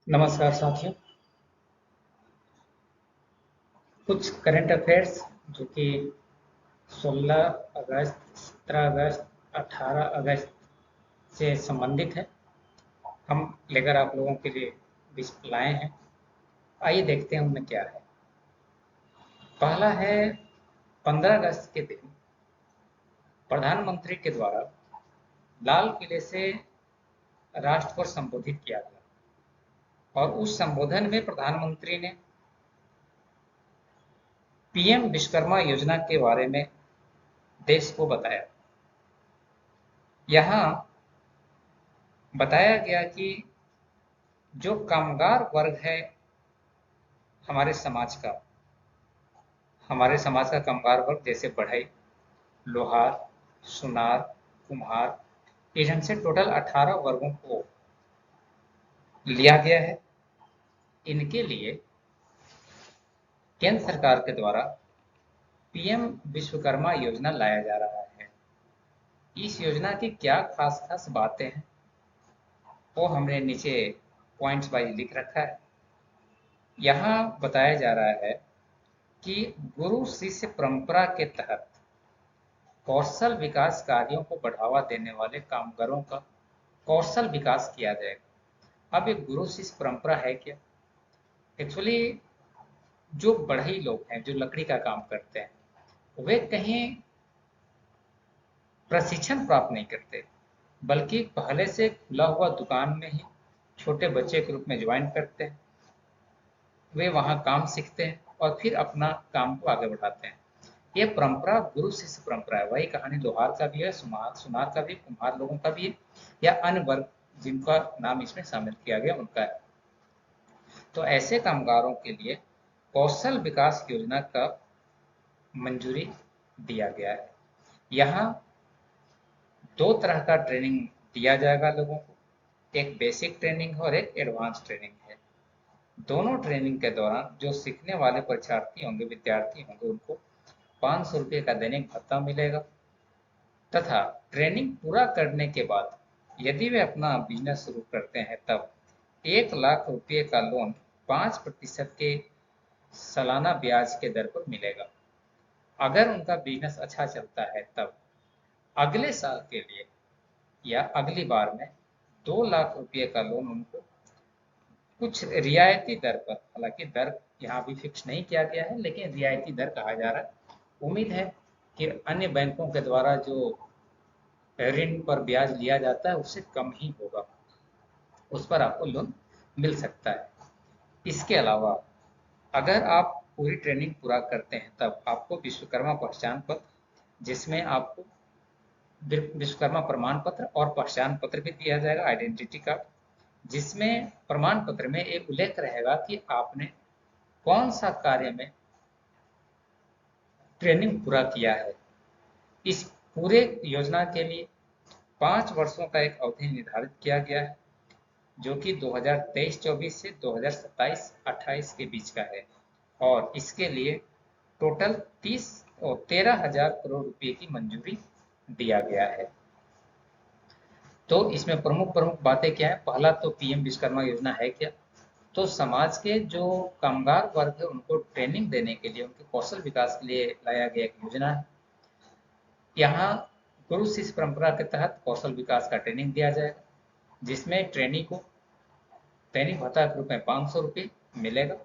नमस्कार साथियों। कुछ करंट अफेयर्स जो कि 16 अगस्त, 17 अगस्त, 18 अगस्त से संबंधित है, हम लेकर आप लोगों के लिए बीच लाए हैं। आइए देखते हैं उनमें क्या है। पहला है, 15 अगस्त के दिन प्रधानमंत्री के द्वारा लाल किले से राष्ट्र को संबोधित किया गया और उस संबोधन में प्रधानमंत्री ने पीएम विश्वकर्मा योजना के बारे में देश को बताया। यहाँ बताया गया कि जो कामगार वर्ग है हमारे समाज का कामगार वर्ग, जैसे बढ़ई, लोहार, सुनार, कुम्हार, इस ढंग से टोटल 18 वर्गों को लिया गया है। इनके लिए केंद्र सरकार के द्वारा पीएम विश्वकर्मा योजना लाया जा रहा है। इस योजना की क्या खास खास बातें हैं वो हमने नीचे पॉइंट्स वाइज लिख रखा है। यहाँ बताया जा रहा है कि गुरु शिष्य परंपरा के तहत कौशल विकास कार्यों को बढ़ावा देने वाले कामगारों का कौशल विकास किया जाएगा। अब ये गुरु शिष्य परंपरा है क्या? एक्चुअली जो बढ़ई लोग हैं, जो लकड़ी का काम करते हैं, वे कहीं प्रशिक्षण प्राप्त नहीं करते, बल्कि पहले से खुला हुआ दुकान में ही छोटे बच्चे के रूप में ज्वाइन करते हैं। वे वहाँ काम सीखते हैं और फिर अपना काम को आगे बढ़ाते हैं। ये परंपरा गुरु शिष्य परंपरा है। वही कहानी लोहार का भी है, सुनार का भी, कुम्हार लोगों का भी है, या अन्य वर्ग जिनका नाम इसमें शामिल किया गया उनका है। तो ऐसे कामगारों के लिए कौशल विकास योजना का मंजूरी दिया गया है। यहाँ दो तरह का ट्रेनिंग दिया जाएगा लोगों को, एक बेसिक ट्रेनिंग है और एक एडवांस ट्रेनिंग है। दोनों ट्रेनिंग के दौरान जो सीखने वाले विद्यार्थी होंगे, उनको 500 रुपये का दैनिक भत्ता मिलेगा तथा ट्रेनिंग पूरा करने के बाद यदि वे अपना बिजनेस शुरू करते हैं तब 1 लाख रुपये का लोन 5% के सालाना ब्याज के दर पर मिलेगा। अगर उनका बिजनेस अच्छा चलता है तब अगले साल के लिए या अगली बार में 2 लाख रुपये का लोन उनको कुछ रियायती दर पर, हालांकि दर यहाँ भी फिक्स नहीं किया गया है, लेकिन रियायती दर कहा जा रहा है। उम्मीद है कि अन्य बैंकों के द्वारा जो ऋण पर ब्याज लिया जाता है उससे कम ही होगा, उस पर आपको लोन मिल सकता है। इसके अलावा अगर आप पूरी ट्रेनिंग पूरा करते हैं तब आपको विश्वकर्मा पहचान पत्र, जिसमें आपको विश्वकर्मा प्रमाण पत्र और पहचान पत्र भी दिया जाएगा, आइडेंटिटी कार्ड, जिसमें प्रमाण पत्र में एक उल्लेख रहेगा कि आपने कौन सा कार्य में ट्रेनिंग पूरा किया है। इस पूरे योजना के लिए 5 वर्षों का एक अवधि निर्धारित किया गया है, जो कि 2023-24 से 2027-28 के बीच का है और इसके लिए टोटल 13,000 करोड़ रुपए की मंजूरी दिया गया है। तो इसमें प्रमुख प्रमुख बातें क्या है? पहला तो पीएम विश्वकर्मा योजना है क्या? तो समाज के जो कामगार वर्ग है उनको ट्रेनिंग देने के लिए, उनके कौशल विकास के लिए लाया गया एक योजना है। यहाँ गुरु शिष्य परंपरा के तहत कौशल विकास का ट्रेनिंग दिया जाएगा, जिसमें ट्रेनी को दैनिक भत्ता के रूप में 500 रुपये मिलेगा।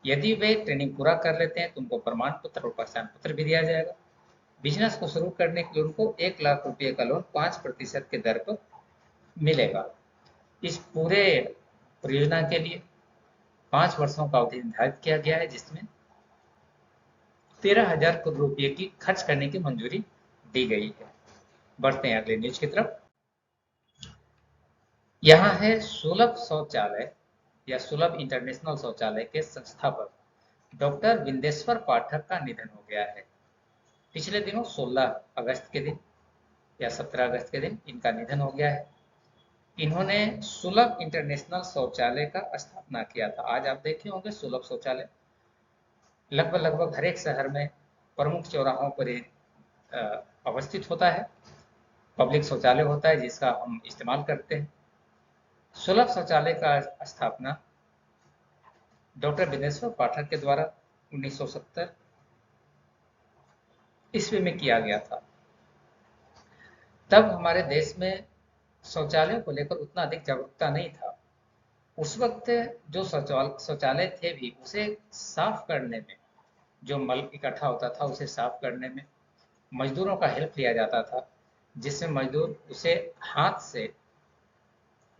यदि वे ट्रेनिंग पूरा कर लेते हैं तो उनको प्रमाण पत्र और पहचान पत्र भी दिया जाएगा। बिजनेस को शुरू करने के लिए उनको 1 लाख रुपये का लोन 5% के दर पर मिलेगा। इस पूरे परियोजना के लिए 5 वर्षों का अवधि निर्धारित किया गया है, जिसमें 13,000 करोड़ रुपये की खर्च करने की मंजूरी दी गई है। बढ़ते हैं अगले न्यूज की तरफ। यहाँ है सुलभ शौचालय या सुलभ इंटरनेशनल शौचालय के संस्थापक डॉक्टर विंदेश्वर पाठक का निधन हो गया है। पिछले दिनों 16 अगस्त के दिन या 17 अगस्त के दिन इनका निधन हो गया है। इन्होंने सुलभ इंटरनेशनल शौचालय का स्थापना किया था। आज आप देखे होंगे सुलभ शौचालय लगभग लगभग हर एक शहर में प्रमुख चौराहों पर अवस्थित होता है। पब्लिक शौचालय होता है जिसका हम इस्तेमाल करते हैं। सुलभ शौचालय का स्थापना डॉक्टर विदेश्वर पाठक के द्वारा 1970 ईस्वी में किया गया था। तब हमारे देश में शौचालयों को लेकर उतना अधिक जागरूकता नहीं था। उस वक्त जो शौचालय थे भी उसे साफ करने में, जो मल इकट्ठा होता था उसे साफ करने में मजदूरों का हेल्प लिया जाता था, जिसमें मजदूर उसे हाथ से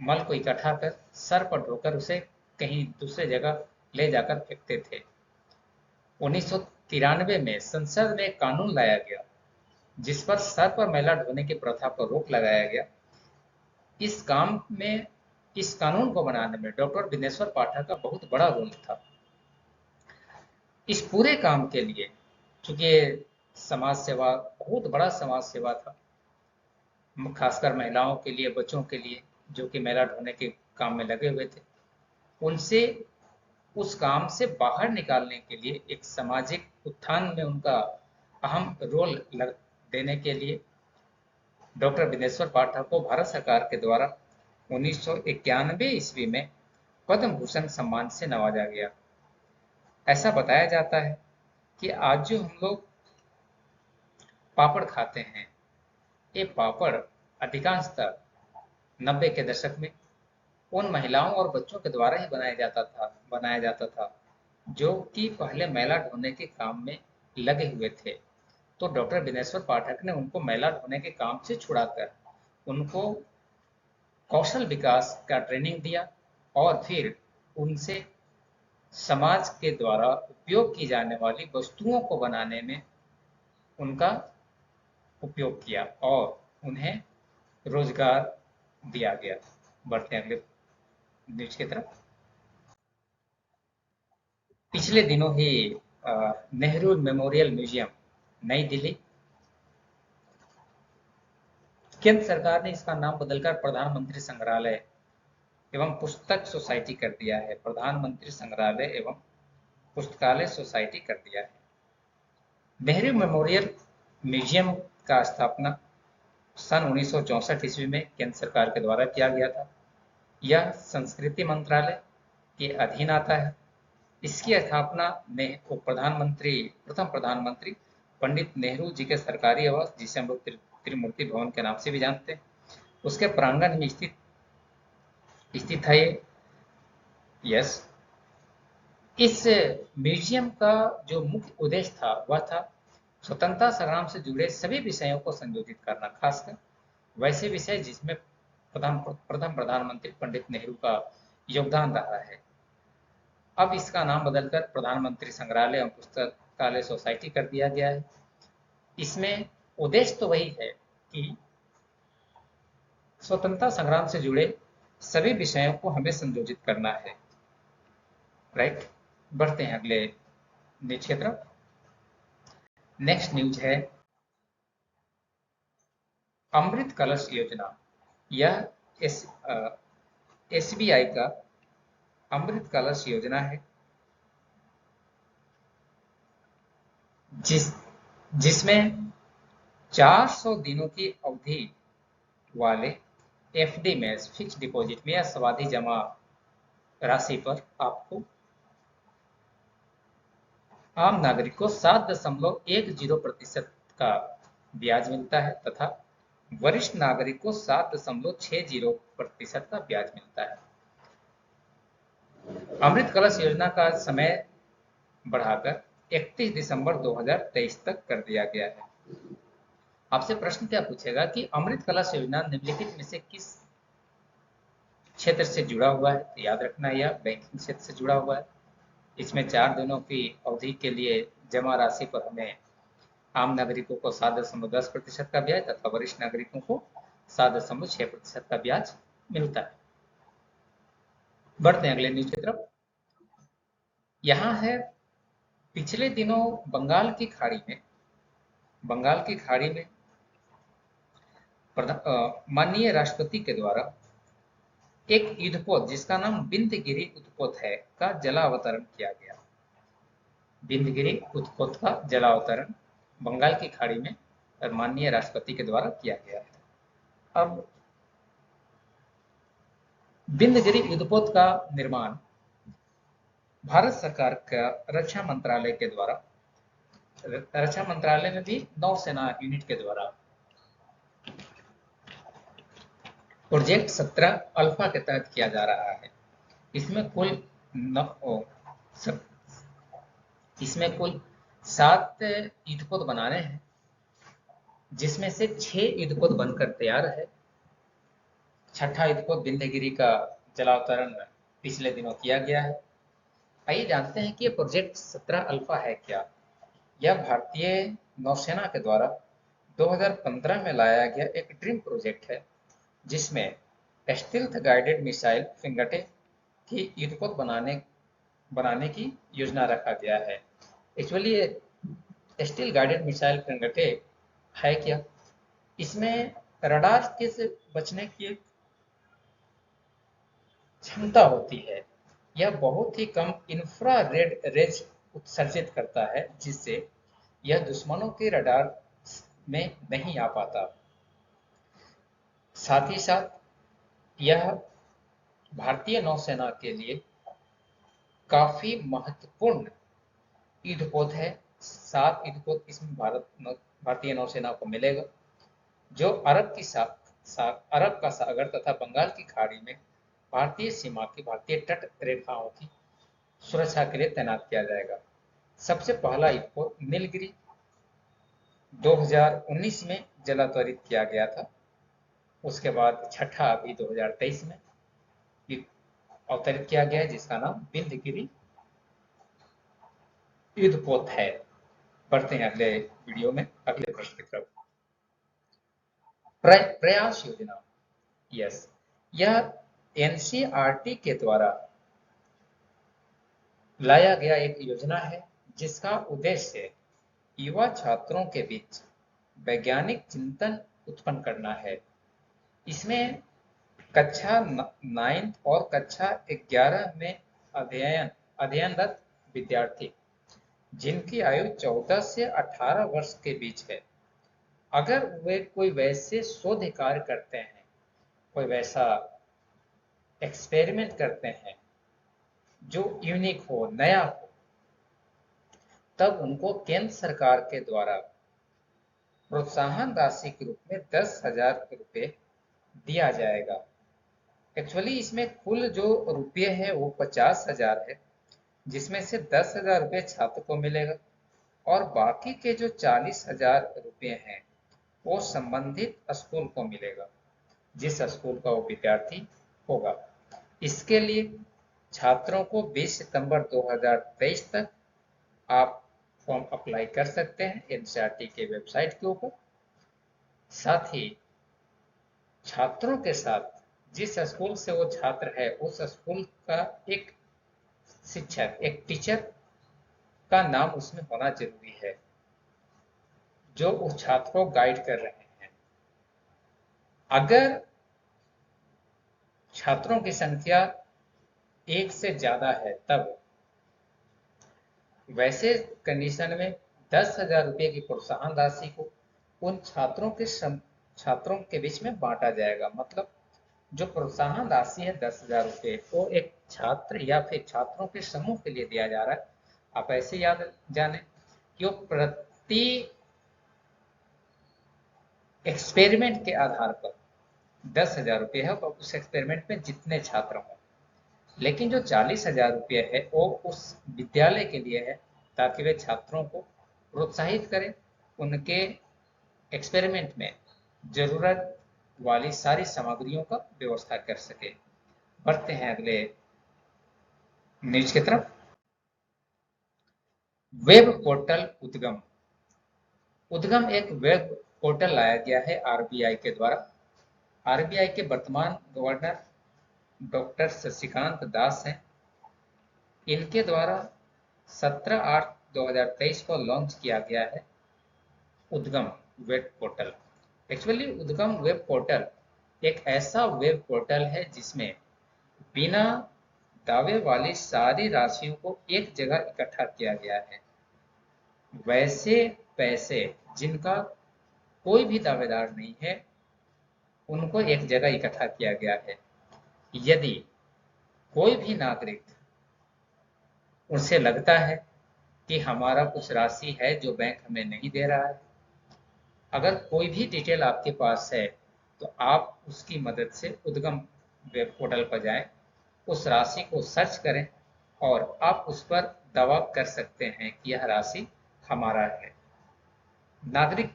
मल को इकट्ठा कर सर पर ढोकर उसे कहीं दूसरे जगह ले जाकर फेंकते थे। 1993 में संसद में एक कानून लाया गया जिस पर सर पर मैला ढोने की प्रथा पर रोक लगाया गया। इस कानून को बनाने में डॉक्टर विदेश्वर पाठक का बहुत बड़ा रोल था। इस पूरे काम के लिए, चूंकि ये समाज सेवा, बहुत बड़ा समाज सेवा था, खासकर महिलाओं के लिए, बच्चों के लिए जो कि मैला ढोने के काम में लगे हुए थे, उनसे उस काम से बाहर निकालने के लिए, एक सामाजिक उत्थान में उनका अहम रोल देने के लिए डॉक्टर विदेश्वर पाठक को भारत सरकार के द्वारा 1991 ईस्वी में पद्म भूषण सम्मान से नवाजा गया। ऐसा बताया जाता है कि आज जो हम लोग पापड़ खाते हैं, ये पापड़ अधिकांशतः 90 के दशक में उन महिलाओं और बच्चों के द्वारा ही बनाया जाता था जो कि पहले मैला ढोने के काम में लगे हुए थे। तो डॉक्टर विदेश्वर पाठक ने उनको मैला ढोने के काम से छुड़ाकर उनको कौशल विकास का ट्रेनिंग दिया और फिर उनसे समाज के द्वारा उपयोग की जाने वाली वस्तुओं को बनाने में उनका उपयोग किया और उन्हें रोजगार दिया गया। बढ़ते हैं अगले न्यूज की तरफ। पिछले दिनों ही नेहरू मेमोरियल म्यूजियम नई दिल्ली, केंद्र सरकार ने इसका नाम बदलकर प्रधानमंत्री संग्रहालय एवं पुस्तक सोसाइटी कर दिया है। प्रधानमंत्री संग्रहालय एवं पुस्तकालय सोसाइटी कर दिया है। नेहरू मेमोरियल म्यूजियम का स्थापना सन 1964 ईस्वी में केंद्र सरकार के द्वारा किया गया था। यह संस्कृति मंत्रालय के अधीन आता है। इसकी स्थापना प्रथम प्रधानमंत्री पंडित नेहरू जी के सरकारी आवास, जिसे हम लोग त्रिमूर्ति भवन के नाम से भी जानते हैं, उसके प्रांगण में स्थित है ये। यस, इस म्यूजियम का जो मुख्य उद्देश्य था वह था स्वतंत्रता संग्राम से जुड़े सभी विषयों को संयोजित करना, खासकर वैसे विषय जिसमें प्रथम प्रधानमंत्री पंडित नेहरू का योगदान रहा है। अब इसका नाम बदलकर प्रधानमंत्री संग्रहालय एवं पुस्तकालय सोसाइटी कर दिया गया है। इसमें उद्देश्य तो वही है कि स्वतंत्रता संग्राम से जुड़े सभी विषयों को हमें संयोजित करना है। राइट, बढ़ते हैं अगले न्यूज की तरफ। नेक्स्ट न्यूज है अमृत कलश योजना। यह एसबीआई का अमृत कलश योजना है जिसमें 400 दिनों की अवधि वाले एफडी में, फिक्स डिपॉजिट में या सावधि जमा राशि पर आपको आम नागरिक को 7.10% का ब्याज मिलता है तथा वरिष्ठ नागरिक को 7.60% का ब्याज मिलता है। अमृत कलश योजना का समय बढ़ाकर 31 दिसंबर 2023 तक कर दिया गया है। आपसे प्रश्न क्या पूछेगा कि अमृत कलश योजना निम्नलिखित में से किस क्षेत्र से जुड़ा हुआ है? तो याद रखना यह बैंकिंग क्षेत्र से जुड़ा हुआ है। इसमें 4 दिनों की अवधि के लिए जमा राशि पर हमें आम नागरिकों को 7.10% का ब्याज तथा वरिष्ठ नागरिकों को 7.6% का ब्याज मिलता है। बढ़ते हैं अगले न्यूज की तरफ। यहाँ है पिछले दिनों बंगाल की खाड़ी में माननीय राष्ट्रपति के द्वारा एक युद्धपोत जिसका नाम बिंदगिरी युद्धपोत है का जलावतरण किया गया। बिंदगिरी युद्धपोत का जलावतरण बंगाल की खाड़ी में माननीय राष्ट्रपति के द्वारा किया गया है। अब बिंदगिरी युद्धपोत का निर्माण भारत सरकार का रक्षा मंत्रालय के द्वारा, रक्षा मंत्रालय में भी नौसेना यूनिट के द्वारा प्रोजेक्ट 17 अल्फा के तहत किया जा रहा है। इसमें कुल न, ओ, सब, इसमें कुल 7 युद्धपोत बनाने हैं, जिसमें से 6 युद्धपोत बनकर तैयार है। छठा युद्धपोत विंध्यगिरि का जलावतरण पिछले दिनों किया गया है। आइए जानते हैं कि ये प्रोजेक्ट 17 अल्फा है क्या। यह भारतीय नौसेना के द्वारा 2015 में लाया गया एक ड्रीम प्रोजेक्ट है, जिसमें स्टील्थ गाइडेड मिसाइल फ्रिगेटें की युद्धपोत बनाने की योजना रखा गया है। एक्चुअली ये स्टील गाइडेड मिसाइल फ्रिगेटें है क्या? इसमें रडार के से बचने की एक क्षमता होती है। यह बहुत ही कम इंफ्रारेड रेज उत्सर्जित करता है, जिससे यह दुश्मनों के रडार में नहीं आ पाता। साथ ही साथ यह भारतीय नौसेना के लिए काफी महत्वपूर्ण युद्धपोत है। 7 युद्धपोत इसमें भारतीय नौसेना को मिलेगा, जो अरब का सागर तथा बंगाल की खाड़ी में भारतीय सीमा की, भारतीय तट रेखाओं की सुरक्षा के लिए तैनात किया जाएगा। सबसे पहला युद्धपोत नीलगिरी 2019 में जलावतरित किया गया था। उसके बाद छठा अभी 2023 में अवतरित किया गया है, जिसका नाम विंध्यगिरि युद्धपोत है। बढ़ते हैं अगले वीडियो में अगले प्रश्न की तरफ। प्रयास योजना, यस, यह एनसीईआरटी के द्वारा लाया गया एक योजना है, जिसका उद्देश्य युवा छात्रों के बीच वैज्ञानिक चिंतन उत्पन्न करना है। इसमें कक्षा 9 और कक्षा 11 में अध्ययनरत विद्यार्थी, जिनकी आयु 14 से 18 वर्ष के बीच है, अगर वे कोई वैसे शोध कार्य करते हैं, कोई वैसा एक्सपेरिमेंट करते हैं जो यूनिक हो, नया हो, तब उनको केंद्र सरकार के द्वारा प्रोत्साहन राशि के रूप में 10,000 रुपये दिया जाएगा। एक्चुअली इसमें कुल जो रुपये है वो 50,000 है, जिसमें से 10,000 रुपये छात्र को मिलेगा और बाकी के जो 40,000 रुपये हैं वो संबंधित स्कूल को मिलेगा, जिस स्कूल का वो विद्यार्थी होगा। इसके लिए छात्रों को 20 सितंबर 2023 तक आप फॉर्म अप्लाई कर सकते हैं एनसीईआरटी के वेबसाइट के ऊपर। साथ ही छात्रों के साथ जिस स्कूल से वो छात्र है, उस स्कूल का एक शिक्षक, एक टीचर का नाम उसमें होना जरूरी है, जो उस छात्र को गाइड कर रहे हैं। अगर छात्रों की संख्या 1 से ज्यादा है, तब वैसे कंडीशन में 10,000 रुपये की प्रोत्साहन राशि को उन छात्रों के बीच में बांटा जाएगा। मतलब जो प्रोत्साहन राशि है 10,000 रुपये, वो एक छात्र या फिर छात्रों के समूह के लिए दिया जा रहा है। आप ऐसे याद जाने कि वो प्रति एक्सपेरिमेंट के आधार पर 10,000 रुपये है, और उस एक्सपेरिमेंट में जितने छात्र हों। लेकिन जो 40,000 रुपये है वो उस विद्यालय के लिए है, ताकि वे छात्रों को प्रोत्साहित करें, उनके एक्सपेरिमेंट में जरूरत वाली सारी सामग्रियों का व्यवस्था कर सके। बढ़ते हैं अगले न्यूज की तरफ। वेब पोर्टल उद्गम। उद्गम एक वेब पोर्टल लाया गया है आरबीआई के द्वारा। आरबीआई के वर्तमान गवर्नर डॉक्टर शशिकांत दास हैं। इनके द्वारा 17/8/2023 को लॉन्च किया गया है उद्गम वेब पोर्टल। एक्चुअली उद्गम वेब पोर्टल एक ऐसा वेब पोर्टल है जिसमें बिना दावे वाली सारी राशियों को एक जगह इकट्ठा किया गया है। वैसे पैसे जिनका कोई भी दावेदार नहीं है, उनको एक जगह इकट्ठा किया गया है। यदि कोई भी नागरिक उनसे लगता है कि हमारा कुछ राशि है जो बैंक हमें नहीं दे रहा है, अगर कोई भी डिटेल आपके पास है तो आप उसकी मदद से उद्गम वेब पोर्टल पर जाएं, उस राशि को सर्च करें और आप उस पर दावा कर सकते हैं कि यह राशि हमारा है। नागरिक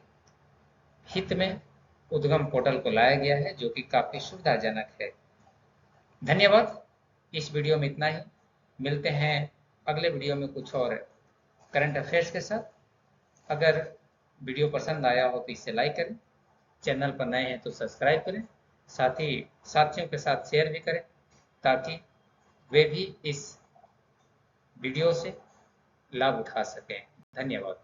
हित में उद्गम पोर्टल को लाया गया है जो कि काफी सुविधाजनक है। धन्यवाद। इस वीडियो में इतना ही। मिलते हैं अगले वीडियो में कुछ और करंट अफेयर्स के साथ। अगर वीडियो पसंद आया हो तो इसे लाइक करें, चैनल पर नए हैं तो सब्सक्राइब करें, साथ ही साथियों के साथ शेयर भी करें ताकि वे भी इस वीडियो से लाभ उठा सकें। धन्यवाद।